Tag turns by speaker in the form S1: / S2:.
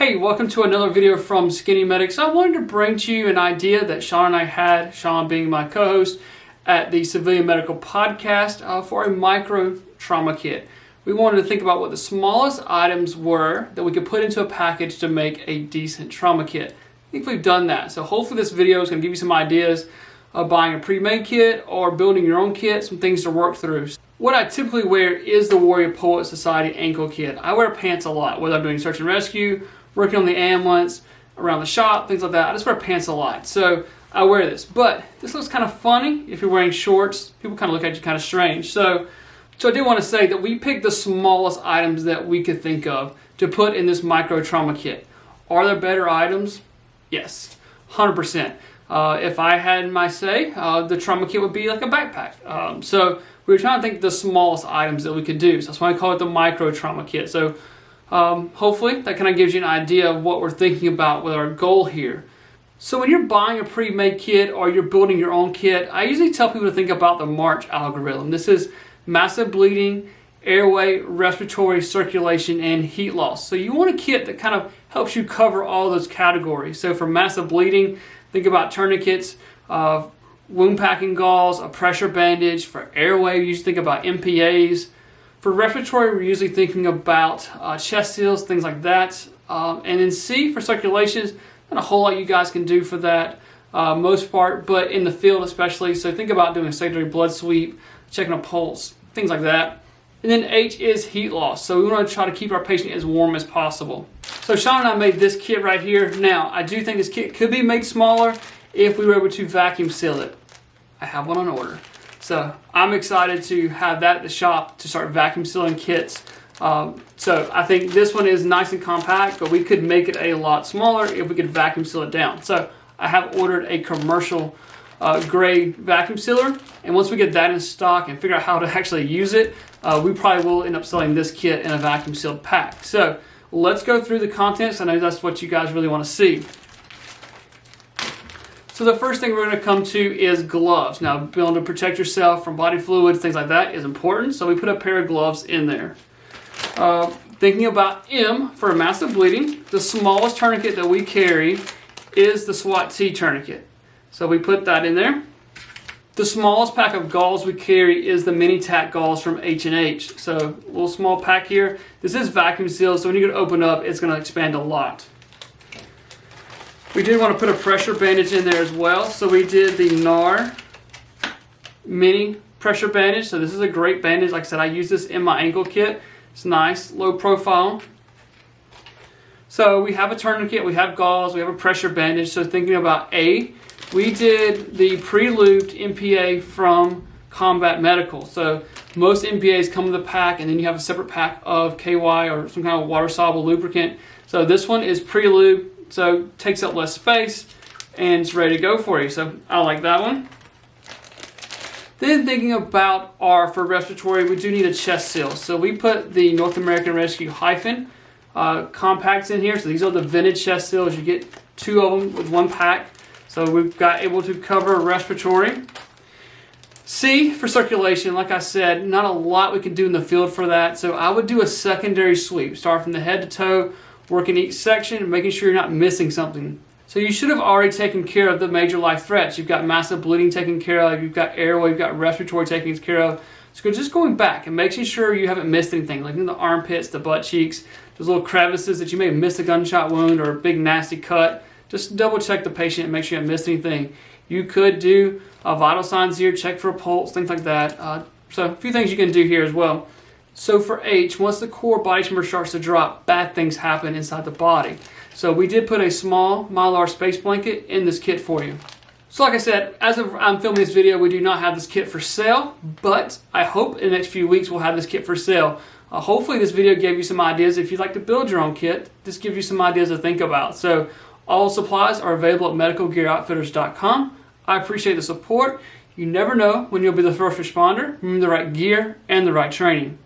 S1: Hey, welcome to another video from Skinny Medics. I wanted to bring to you an idea that Sean and I had, Sean being my co-host at the Civilian Medical Podcast, for a micro trauma kit. We wanted to think about what the smallest items were that we could put into a package to make a decent trauma kit. I think we've done that. So hopefully this video is going to give you some ideas of buying a pre-made kit or building your own kit, some things to work through. What I typically wear is the Warrior Poet Society ankle kit. I wear pants a lot, whether I'm doing search and rescue, working on the ambulance, around the shop, things like that. I just wear pants a lot, so I wear this. But this looks kind of funny if you're wearing shorts. People kind of look at you kind of strange. So I do want to say that we picked the smallest items that we could think of to put in this micro trauma kit. Are there better items? Yes, 100%. If I had my say, the trauma kit would be like a backpack. So we were trying to think of the smallest items that we could do. So that's why I call it the micro trauma kit. So hopefully that kind of gives you an idea of what we're thinking about with our goal here. So when you're buying a pre-made kit or you're building your own kit, I usually tell people to think about the MARCH algorithm. This is massive bleeding, airway, respiratory, circulation, and heat loss. So you want a kit that kind of helps you cover all those categories. So for massive bleeding, think about tourniquets, wound packing gauze, a pressure bandage. For airway, you usually think about MPAs. For respiratory, we're usually thinking about chest seals, things like that. And then C, for circulation, not a whole lot you guys can do for that, most part, but in the field especially. So think about doing a secondary blood sweep, checking a pulse, things like that. And then H is heat loss. So we want to try to keep our patient as warm as possible. So Sean and I made this kit right here. Now, I do think this kit could be made smaller if we were able to vacuum seal it. I have one on order. So I'm excited to have that at the shop to start vacuum sealing kits. So I think this one is nice and compact, but we could make it a lot smaller if we could vacuum seal it down. So I have ordered a commercial grade vacuum sealer, and once we get that in stock and figure out how to actually use it, we probably will end up selling this kit in a vacuum sealed pack. So let's go through the contents. I know that's what you guys really want to see. So the first thing we're going to come to is gloves. Now, being able to protect yourself from body fluids, things like that is important. So we put a pair of gloves in there. Thinking about M for massive bleeding, the smallest tourniquet that we carry is the SWAT-T Tourniquet. So we put that in there. The smallest pack of gauze we carry is the mini tac gauze from H&H. So a little small pack here. This is vacuum sealed, so when you go to open up, it's going to expand a lot. We did want to put a pressure bandage in there as well. So we did the NAR mini pressure bandage. So this is a great bandage. Like I said, I use this in my ankle kit. It's nice, low profile. So we have a tourniquet, we have gauze, we have a pressure bandage. So thinking about A, we did the pre-lubed MPA from Combat Medical. So most MPAs come with a pack, and then you have a separate pack of KY or some kind of water-soluble lubricant. So this one is pre-lubed, so takes up less space, and it's ready to go for you. So I like that one. Then thinking about R for respiratory, we do need a chest seal. So we put the North American Rescue Hyfin compacts in here. So these are the vintage chest seals. You get two of them with one pack. So we've got able to cover respiratory. C for circulation, like I said, not a lot we can do in the field for that. So I would do a secondary sweep. Start from the head to toe, working each section, making sure you're not missing something. So you should have already taken care of the major life threats. You've got massive bleeding taken care of, you've got airway, you've got respiratory taken care of. So just going back and making sure you haven't missed anything, like in the armpits, the butt cheeks, those little crevices that you may have missed a gunshot wound or a big nasty cut. Just double check the patient and make sure you haven't missed anything. You could do vital signs here, check for a pulse, things like that. So a few things you can do here as well. So for H, once the core body temperature starts to drop, bad things happen inside the body. So we did put a small Mylar space blanket in this kit for you. So like I said, as of I'm filming this video, we do not have this kit for sale, but I hope in the next few weeks we'll have this kit for sale. Hopefully this video gave you some ideas. If you'd like to build your own kit, this gives you some ideas to think about. So all supplies are available at medicalgearoutfitters.com. I appreciate the support. You never know when you'll be the first responder. Remember the right gear and the right training.